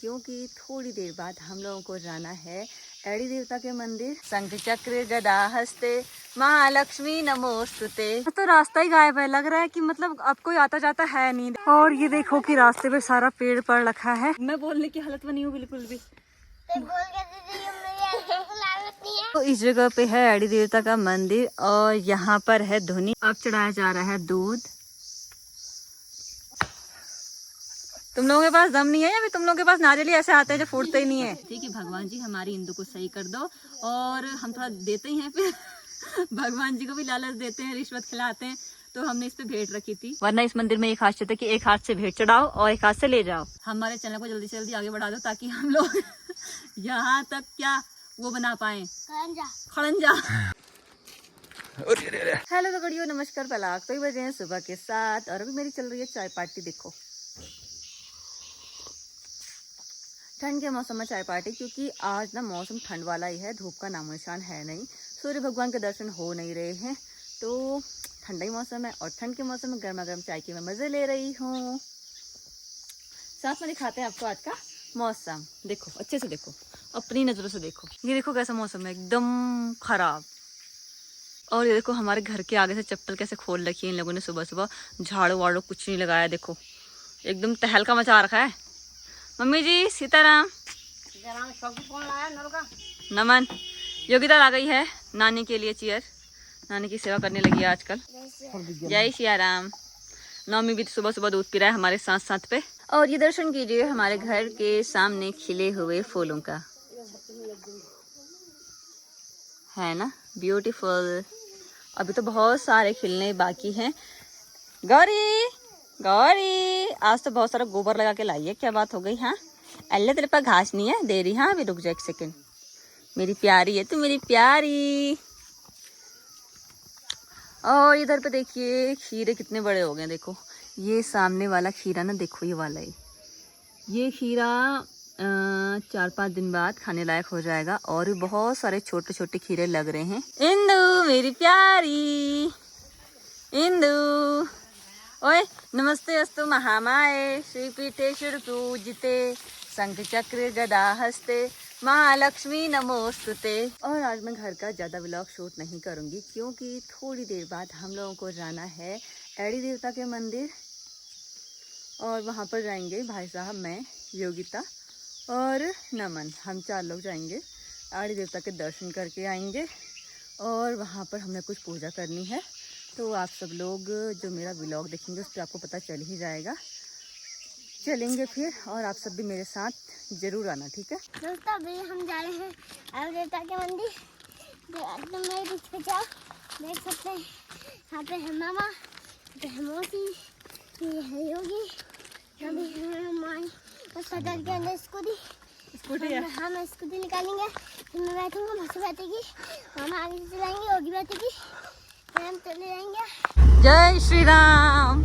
क्योंकि थोड़ी देर बाद हम लोगों को जाना है एड़ी देवता के मंदिर। शंख चक्र गदा हस्ते महालक्ष्मी नमोस्तुते। तो रास्ता ही गायब है, लग रहा है कि मतलब अब कोई आता जाता है नहीं। और ये देखो कि रास्ते पे सारा पेड़ पड़ रखा है। मैं बोलने की हालत में नहीं हूँ बिल्कुल भी। तो इस जगह पे है एड़ी देवता का मंदिर और यहाँ पर है धुनी। अब चढ़ाया जा रहा है दूध। तुम लोगों के पास दम नहीं है या फिर तुम लोगों के पास नारियल ही ऐसे आते हैं जो फूटते ही नहीं है? ठीक है भगवान जी हमारी इंदु को सही कर दो। और हम थोड़ा देते ही हैं फिर भगवान जी को भी लालच देते हैं, रिश्वत खिलाते हैं। तो हमने इस पे भेंट रखी थी। वरना इस मंदिर में एक खासियत है कि एक हाथ से भेंट चढ़ाओ और एक हाथ से ले जाओ। हमारे चैनल को जल्दी से जल्दी आगे बढ़ा दो ताकि हम लोग यहाँ तक क्या वो बना पाए, खड़ंजा। हेलो तो बढ़िया, नमस्कार पलाक। तो बजे हैं सुबह के 7 और अभी मेरी चल रही है चाय पार्टी। देखो ठंड के मौसम में चाय पार्टी, क्योंकि आज ना मौसम ठंड वाला ही है, धूप का नामो निशान है नहीं, सूर्य भगवान के दर्शन हो नहीं रहे हैं। तो ठंडा ही मौसम है और ठंड के मौसम में गर्मा गर्म चाय की मैं मज़े ले रही हूँ। साथ में दिखाते हैं आपको आज का मौसम। देखो अच्छे से देखो, अपनी नज़रों से देखो। ये देखो कैसा मौसम है, एकदम खराब। और ये देखो हमारे घर के आगे से चप्पल कैसे खोल रखी है इन लोगों ने सुबह सुबह। झाड़ू वाड़ू कुछ नहीं लगाया, देखो एकदम तहलका मचा रखा है। मम्मी जी सीताराम। नमन। योगिता आ गई है नानी के लिए चेयर, नानी की सेवा करने लगी है आजकल। जय सिया राम। नौमी भी सुबह सुबह दूध पी रहा है हमारे साथ साथ पे। और ये दर्शन कीजिए हमारे घर के सामने खिले हुए फूलों का, है ना ब्यूटीफुल। अभी तो बहुत सारे खिलने बाकी हैं। गौरी गौरी आज तो बहुत सारा गोबर लगा के लाई है, क्या बात हो गई? हाँ अल्लाह तेरे पास घास नहीं है, दे रही। हाँ अभी रुक जा एक सेकेंड, मेरी प्यारी है तू, मेरी प्यारी। और इधर पे देखिए खीरे कितने बड़े हो गए। देखो ये सामने वाला खीरा ना, देखो ये वाला ही, ये खीरा 4-5 दिन बाद खाने लायक हो जाएगा। और भी बहुत सारे छोटे छोटे खीरे लग रहे हैं। इंदु मेरी प्यारी इंदु, ओए नमस्ते अस्तु महामाए श्री पीठेश्वर पूजिते शंख चक्र गदा हस्ते महालक्ष्मी नमोस्तुते। और आज मैं घर का ज़्यादा व्लॉग शूट नहीं करूँगी, क्योंकि थोड़ी देर बाद हम लोगों को जाना है एड़ी देवता के मंदिर। और वहाँ पर जाएंगे भाई साहब, मैं, योगिता और नमन, हम 4 लोग जाएंगे। एड़ी देवता के दर्शन करके आएंगे और वहाँ पर हमें कुछ पूजा करनी है। तो आप सब लोग जो मेरा व्लॉग देखेंगे उस पर आपको पता चल ही जाएगा। चलेंगे फिर, और आप सब भी मेरे साथ जरूर आना, ठीक है दोस्तों? अभी हम जा रहे हैं एड़ी देवता के मंदिर। एकदम मेरे पीछे जाओ, देख सकते हैं यहाँ पे है मामा, यहाँ पे है मौसी, ये है योगी, यहाँ भी है माई। बस सदर के अंदर स्कूटी है। हाँ मैं स्कूटी निकालेंगे, फिर मैं बैठूंगा, मौसी बैठेगी, मामा आगे से चलाएंगे, योगी बैठेगी, फिर हम चले जाएंगे। जय श्री राम।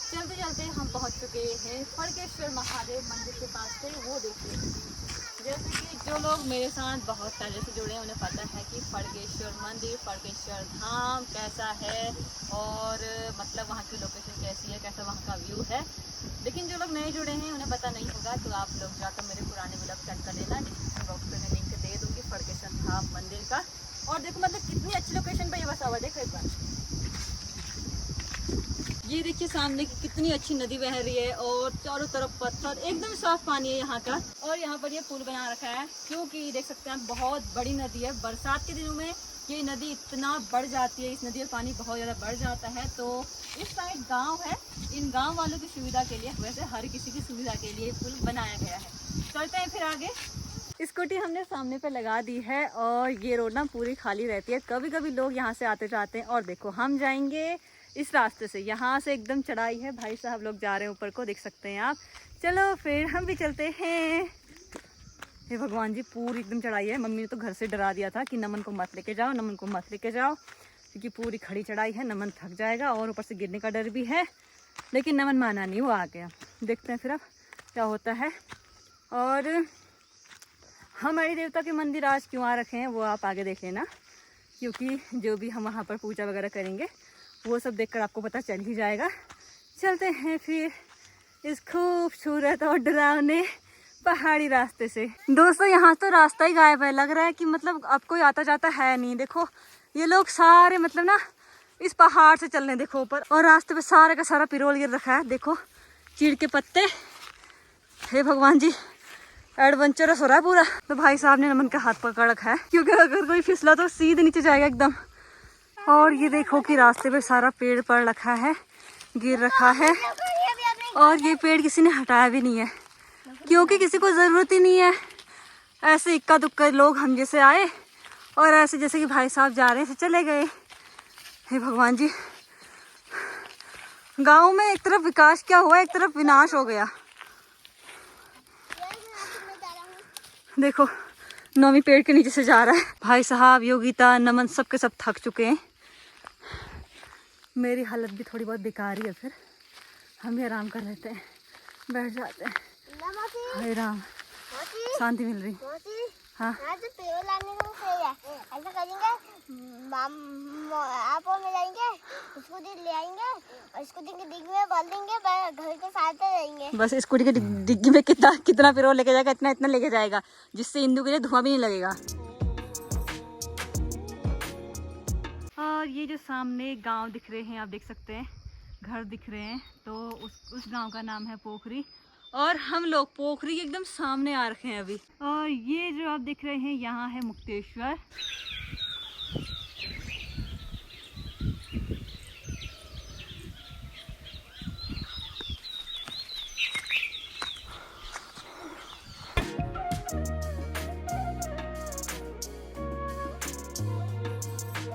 चलते चलते हम पहुंच चुके हैं फड़केश्वर महादेव मंदिर के पास से। वो देखिए, जैसे कि जो लोग मेरे साथ बहुत पहले से जुड़े हैं उन्हें पता है कि फड़केश्वर मंदिर, फड़केश्वर धाम कैसा है और मतलब वहाँ की लोकेशन कैसी है, कैसा वहाँ का व्यू है। लेकिन जो लोग नए जुड़े हैं उन्हें पता नहीं होगा, तो आप लोग जाकर मेरे पुराने व्लॉग चेक कर लेना। डिस्क्रिप्शन बॉक्स में मैं लिंक दे दूँगी फड़केश्वर धाम मंदिर का। और देखो मतलब कितनी अच्छी लोकेशन पर ये बसा हुआ, देखो एक बार ये देखिए सामने की कितनी अच्छी नदी बह रही है और चारों तरफ पत्थर, एकदम साफ पानी है यहाँ का। और यहाँ पर ये पुल बना रखा है, क्योंकि देख सकते हैं बहुत बड़ी नदी है। बरसात के दिनों में ये नदी इतना बढ़ जाती है, इस नदी का पानी बहुत ज़्यादा बढ़ जाता है। तो इस साइड गांव है, इन गांव वालों की सुविधा के लिए, वैसे हर किसी की सुविधा के लिए पुल बनाया गया है। चलते हैं फिर आगे। स्कूटी हमने सामने पे लगा दी है और ये रोड ना पूरी खाली रहती है, कभी कभी लोग यहाँ से आते जाते हैं। और देखो हम जाएंगे इस रास्ते से, यहाँ से एकदम चढ़ाई है, भाई साहब लोग जा रहे हैं ऊपर को, देख सकते हैं आप। चलो फिर हम भी चलते हैं। हे भगवान जी पूरी एकदम चढ़ाई है। मम्मी ने तो घर से डरा दिया था कि नमन को मत लेके जाओ, नमन को मत लेके जाओ, क्योंकि पूरी खड़ी चढ़ाई है, नमन थक जाएगा और ऊपर से गिरने का डर भी है। लेकिन नमन माना नहीं, वो आ गया। देखते हैं फिर अब क्या होता है। और हमारे देवता के मंदिर आज क्यों आ रखे हैं वो आप आगे देख लेना, क्योंकि जो भी हम वहाँ पर पूजा वगैरह करेंगे वो सब देखकर आपको पता चल ही जाएगा। चलते हैं फिर इस खूबसूरत और डरावने पहाड़ी रास्ते से। दोस्तों यहाँ तो रास्ता ही गायब है, लग रहा है कि मतलब अब कोई आता जाता है नहीं। देखो ये लोग सारे मतलब ना इस पहाड़ से चल रहे हैं, देखो ऊपर, और रास्ते पे सारे का सारा पिरोल गिर रखा है। देखो चीड़ के पत्ते, हे भगवान जी एडवेंचरस हो रहा है पूरा। तो भाई साहब ने नमन का हाथ पकड़ रखा है, क्योंकि अगर कोई फिसला तो सीधे नीचे जाएगा एकदम। और ये देखो कि रास्ते पे सारा पेड़ पड़ रखा है, गिर रखा है, और ये पेड़ किसी ने हटाया भी नहीं है, क्योंकि किसी को ज़रूरत ही नहीं है। ऐसे इक्का दुक्का लोग हम जैसे आए और ऐसे जैसे कि भाई साहब जा रहे थे चले गए। हे भगवान जी, गांव में एक तरफ विकास क्या हुआ, एक तरफ विनाश हो गया। देखो नौवीं पेड़ के नीचे से जा रहा है भाई साहब। योगिता नमन सब के सब थक चुके हैं। मेरी हालत भी थोड़ी बहुत बेकार ही है, फिर हम भी आराम कर लेते हैं, बैठ जाते हैं। हाय राम, शांति मिल रही। हाँ तो पेड़ लाने को सही है। ऐसा करेंगे, आप और मैं जाएंगे, उसको ले आएंगे और स्कूटी की डिग्गी में डाल देंगे, घर के साथ रहेंगे। बस स्कूटी की डिग्गी में कितना पेट्रोल लेके जाएगा, इतना लेके जाएगा, जिससे इंदू के लिए धुआं भी नहीं लगेगा। और ये जो सामने गांव दिख रहे हैं, आप देख सकते हैं घर दिख रहे हैं, तो उस गांव का नाम है पोखरी। और हम लोग पोखरी के एकदम सामने आ रखे हैं अभी। और ये जो आप दिख रहे हैं यहाँ है मुक्तेश्वर।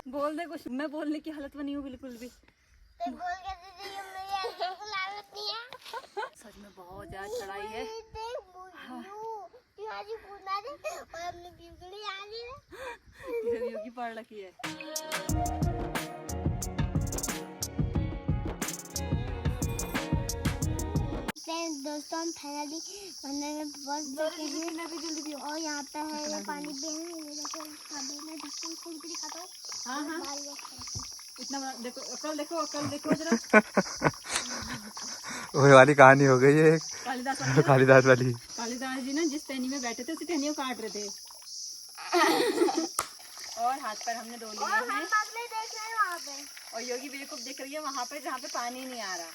बोल दे कुछ, मैं बोलने की हालत में नहीं हूँ बिल्कुल भी। तो बोल के दीदी मेरी लागत नहीं है। सच में बहुत ज्यादा चढ़ाई है। और अपनी बिगड़ी आ रही है। योगी पढ़ रखी है। दोस्तों हम फाइनली मंदिर में पहुंच चुके हैं और यहाँ पे है ये पानी खोल के दिखाता हूँ। हाँ हाँ इतना बड़ा देखो, अकल देखो जरा। वही वाली कहानी हो गई है कालिदास वाली। कालिदास जी ना जिस टहनी में बैठे थे उसी टहनी को काट रहे थे। और हाथ पर हमने धो लिए हैं। और योगी बेवकूफ दिख रही है वहाँ पे जहाँ पे पानी नहीं आ रहा।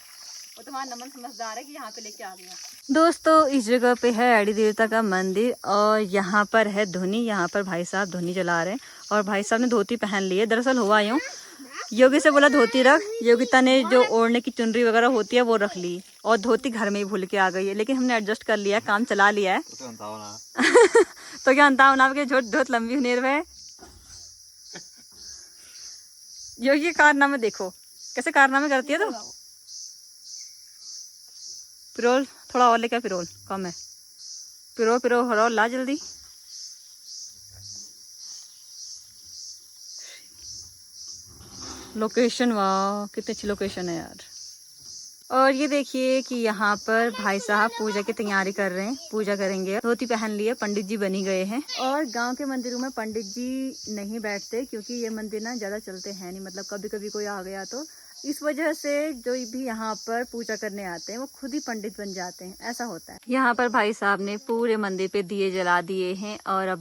वो तुम्हारा नमन समझदार है कि यहाँ पे लेके आ गया। दोस्तों इस जगह पे है एड़ी देवता का मंदिर, और यहाँ पर है धुनी। यहाँ पर भाई साहब धुनी जला रहे हैं, और भाई साहब ने धोती पहन ली है। दरअसल हुआ यूँ, योगी से बोला धोती रख, योगिता ने जो ओढ़ने की चुनरी वगैरह होती है वो रख ली, और धोती घर में ही भूल के आ गई है। लेकिन हमने एडजस्ट कर लिया, काम चला लिया है। तो क्या अंता होना के झोट धोत लंबी होने रहे। योगी कारनामे देखो कैसे कारनामे करती है। तो पिरोल थोड़ा और लेकर, पिरोल कम है, पिरो हो रहा ला जल्दी। लोकेशन वाह कितनी अच्छी लोकेशन है यार। और ये देखिए कि यहाँ पर भाई साहब पूजा की तैयारी कर रहे हैं, पूजा करेंगे। धोती पहन लिए, पंडित जी बनी गए हैं। और गांव के मंदिरों में पंडित जी नहीं बैठते, क्योंकि ये मंदिर ना ज़्यादा चलते हैं नहीं, मतलब कभी कभी कोई आ गया तो। इस वजह से जो भी यहाँ पर पूजा करने आते हैं वो खुद ही पंडित बन जाते हैं, ऐसा होता है। यहाँ पर भाई साहब ने पूरे मंदिर पे दिए जला दिए हैं, और अब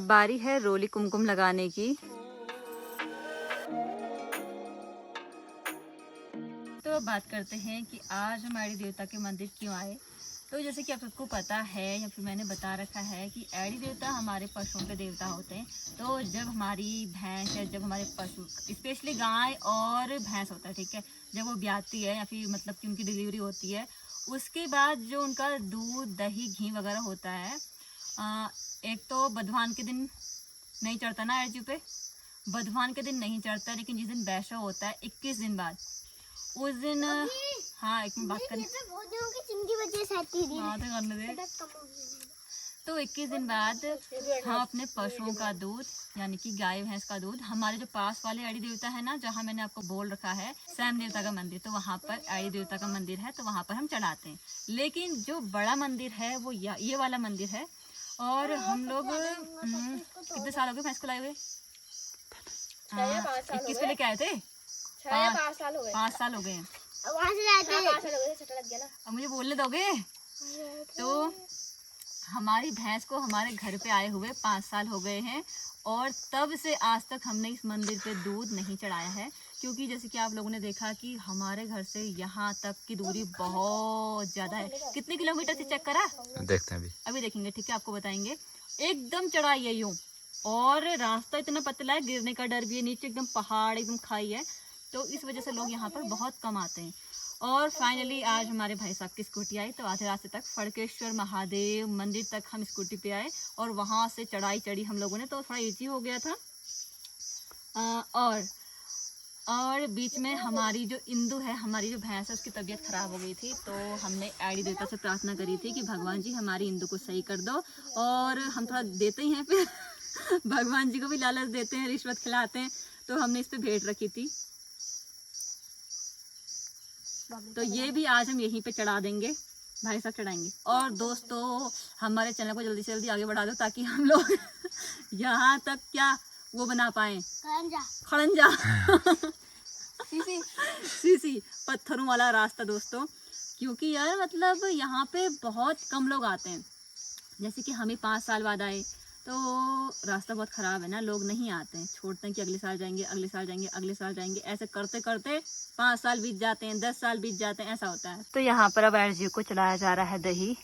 बारी है रोली कुमकुम लगाने की। तो बात करते हैं कि आज हमारे देवता के मंदिर क्यों आए। तो जैसे कि आप सबको पता है या फिर मैंने बता रखा है कि एड़ी देवता हमारे पशुओं के देवता होते हैं। तो जब हमारी भैंस या जब हमारे पशु, स्पेशली गाय और भैंस होता है, ठीक है, जब वो ब्याती है या फिर मतलब कि उनकी डिलीवरी होती है, उसके बाद जो उनका दूध दही घी वगैरह होता है, एक तो बधवान के दिन नहीं चढ़ता ना एड़ी पे, बधवान के दिन नहीं चढ़ता, लेकिन जिस दिन बैशा होता है 21 दिन बाद उस दिन। हाँ एक मिनट बात करें। तो 21 दिन बाद हम अपने पशुओं का दूध यानी कि गाय भैंस का दूध हमारे जो पास वाले अड़ी देवता है ना, जहाँ मैंने आपको बोल रखा है सैम देवता का मंदिर, तो वहाँ पर अड़ी देवता का मंदिर है, तो वहाँ पर हम चढ़ाते हैं। लेकिन जो बड़ा मंदिर है वो ये वाला मंदिर है। और हम लोग कितने साल हो गए भैंस को लाए हुए? 21 पे लेके आए थे, 5 साल हो गए। 5 साल हो गए हैं। अब मुझे बोलने दोगे? तो हमारी भैंस को हमारे घर पे आए हुए 5 साल हो गए हैं और तब से आज तक हमने इस मंदिर पे दूध नहीं चढ़ाया है, क्योंकि जैसे कि आप लोगों ने देखा कि हमारे घर से यहाँ तक की दूरी बहुत ज्यादा है। कितने किलोमीटर से चेक करा? देखते हैं अभी देखेंगे, ठीक है, आपको बताएंगे। एकदम चढ़ाई है यूं, और रास्ता इतना पतला है, गिरने का डर भी है, नीचे एकदम पहाड़ एकदम खाई है, तो इस वजह से लोग यहाँ पर बहुत कम आते हैं। और फाइनली आज हमारे भाई साहब की स्कूटी आई, तो आधे रास्ते तक फड़केश्वर महादेव मंदिर तक हम स्कूटी पे आए और वहाँ से चढ़ाई चढ़ी हम लोगों ने, तो थोड़ा इजी हो गया था। और बीच में हमारी जो इंदु है, हमारी जो भैंस है, उसकी तबीयत खराब हो गई थी, तो हमने आईडी देवता से प्रार्थना करी थी कि भगवान जी हमारी इंदु को सही कर दो। और हम थोड़ा देते ही हैं, फिर भगवान जी को भी लालच देते हैं, रिश्वत खिलाते हैं, तो हमने इस पे भेंट रखी थी। तो ये भी आज हम यहीं पे चढ़ा देंगे, भाई साहब चढ़ाएंगे। और दोस्तों हमारे चैनल को जल्दी से जल्दी आगे बढ़ा दो ताकि हम लोग यहाँ तक क्या वो बना पाए, खड़ंजा सीसी पत्थरों वाला रास्ता दोस्तों, क्योंकि यार मतलब यहाँ पे बहुत कम लोग आते हैं। जैसे कि हम ही 5 साल बाद आए, तो रास्ता बहुत ख़राब है ना, लोग नहीं आते हैं, छोड़ते हैं कि अगले साल जाएंगे, अगले साल जाएंगे, अगले साल जाएंगे, ऐसे करते करते 5 साल बीत जाते हैं, 10 साल बीत जाते हैं, ऐसा होता है। तो यहाँ पर अब जी को चलाया जा रहा है दही।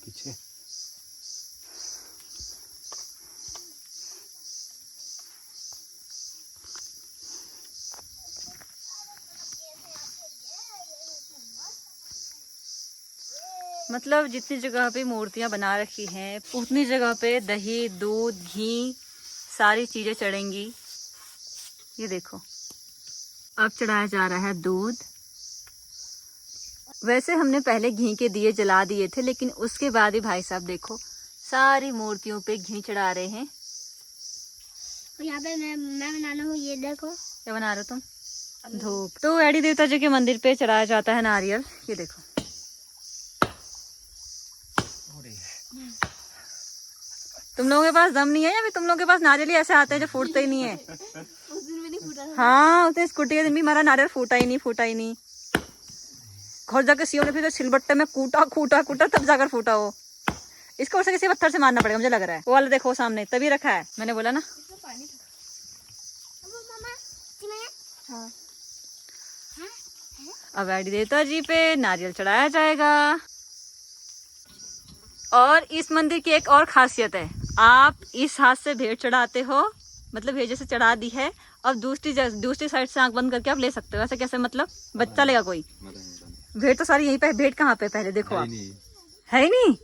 पीछे मतलब जितनी जगह पे मूर्तियाँ बना रखी हैं उतनी जगह पे दही, दूध, घी सारी चीजें चढ़ेंगी। ये देखो, अब चढ़ाया जा रहा है दूध। वैसे हमने पहले घी के दिए जला दिए थे, लेकिन उसके बाद ही भाई साहब देखो सारी मूर्तियों पे घी चढ़ा रहे हैं। यहाँ पे मैं बना रहा हूँ, ये देखो। क्या बना रहे हो तुम? धूप। तो एडी देवता जी के मंदिर पे चढ़ाया जाता है नारियल। ये देखो, तुम लोगों के पास दम नहीं है या फिर तुम लोगों के पास नारियल ही ऐसे आते हैं जो फूटते ही नहीं है? उस दिन भी नहीं फूटा था। हाँ, उस दिन स्कूटी के दिन भी हमारा नारियल फूटा ही नहीं। घर जाकर सीओ ने फिर सिलबट्टे में कूटा तब जाकर फूटा वो। इसको और से किसी पत्थर से मारना पड़ेगा मुझे लग रहा है। वो वाला देखो सामने, तभी रखा है, मैंने बोला ना। हाँ। अब एडी देवता जी पे नारियल चढ़ाया जाएगा। और इस मंदिर की एक और खासियत है, आप इस हाथ से भेंट चढ़ाते हो, मतलब भेंट जैसे चढ़ा दी है, अब दूसरी साइड से आंख बंद करके आप ले सकते हो। ऐसे कैसे? मतलब बच्चा लेगा कोई? भेंट तो सारी यहीं पे। भेंट कहाँ पे पहले देखो आप, है ही नहीं।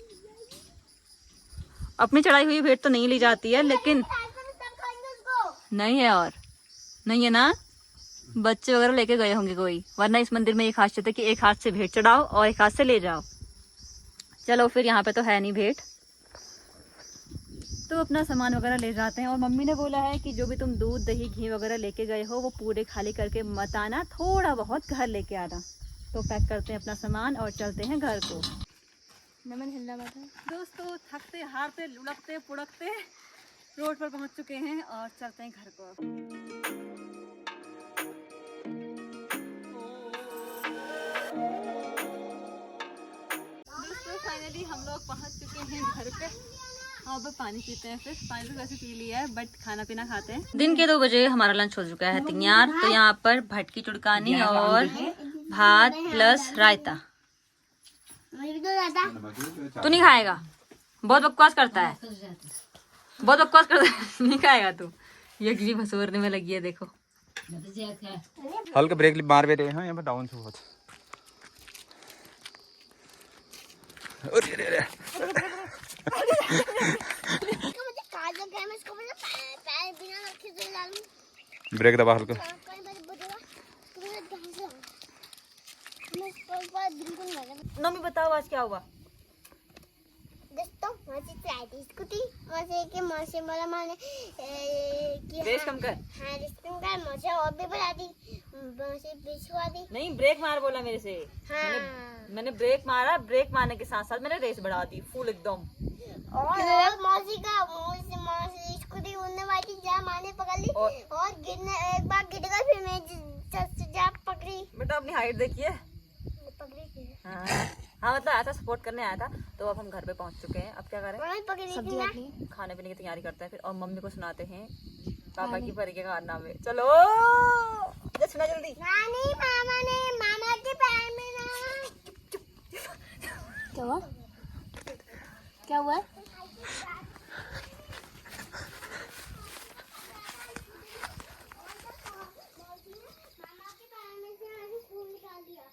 अपनी चढ़ाई हुई भेंट तो नहीं ली जाती है, लेकिन नहीं है, और नहीं है ना, बच्चे वगैरह लेके गए होंगे कोई, वरना इस मंदिर में एक खासियत है कि एक हाथ से भेंट चढ़ाओ और एक हाथ से ले जाओ। चलो फिर यहाँ पे तो है नहीं भेंट, तो अपना सामान वगैरह ले जाते हैं। और मम्मी ने बोला है कि जो भी तुम दूध, दही, घी वगैरह लेके गए हो वो पूरे खाली करके मत आना, थोड़ा बहुत घर लेके आना। तो पैक करते हैं अपना सामान और चलते हैं घर को। दोस्तों थकते हारते लुढ़कते पुढ़कते रोड पर पहुंच चुके हैं और चलते हैं घर को। दोस्तों फाइनली हम लोग पहुंच चुके हैं घर पे। अब पानी पीते हैं, फिर पानी तो वैसे पी लिया है, बट खाना पीना खाते हैं। दिन के 2 बजे हमारा लंच हो चुका है तैयार। तो यहाँ पर भटकी चुड़कानी और भात प्लस रायता। तू नहीं खाएगा? बहुत बकवास करता है, बहुत बकवास करता है। नहीं खाएगा तू? ये गिरी भसोरने में लगी है, देखो। हल्का ब्रेक मार भी रहे हैं यहाँ पर, डाउन से बहुत। मुझे काज लग गया, मैं इसको ब्रेक दबा हल्का। कई बार बोलेगा तुम्हें ध्यान से मैं कोई बात बिल्कुल नहीं। नमी बताओ आज क्या हुआ? दोस्तों मासी चलाई थी स्कूटी मासी के मासी वाला माने कि रेस कम कर। हाँ रेस कम कर मासी और भी बढ़ा दी मासी पिछवा दी। नहीं ब्रेक मार बोला मेरे से। हाँ मैंने ब्रेक मारा, ब्रेक मारने के साथ साथ मैंने रेस बढ़ा दी फुल एकदम। और मौसी का मौसी स्कूटी उड़ने वाली जा माने पकड़ ली और गिरने एक बार गिर गई फिर मैं जा पकड़ी। बेटा अपनी हाइट देखिए। पकड़ी थी हाँ हाँ मतलब आया था, सपोर्ट करने आया था। तो अब हम घर पे पहुंच चुके हैं। अब क्या करें? मैं पकड़ी थी ना। खाने पीने की तैयारी करते हैं फिर, और मम्मी को सुनाते हैं पापा की परी के कारनामे। चलो सुना जल्दी। नानी मामा ने मामा के पैर में ना क्या हुआ? क्या हुआ? मामा के पैर में से खून निकाल दिया।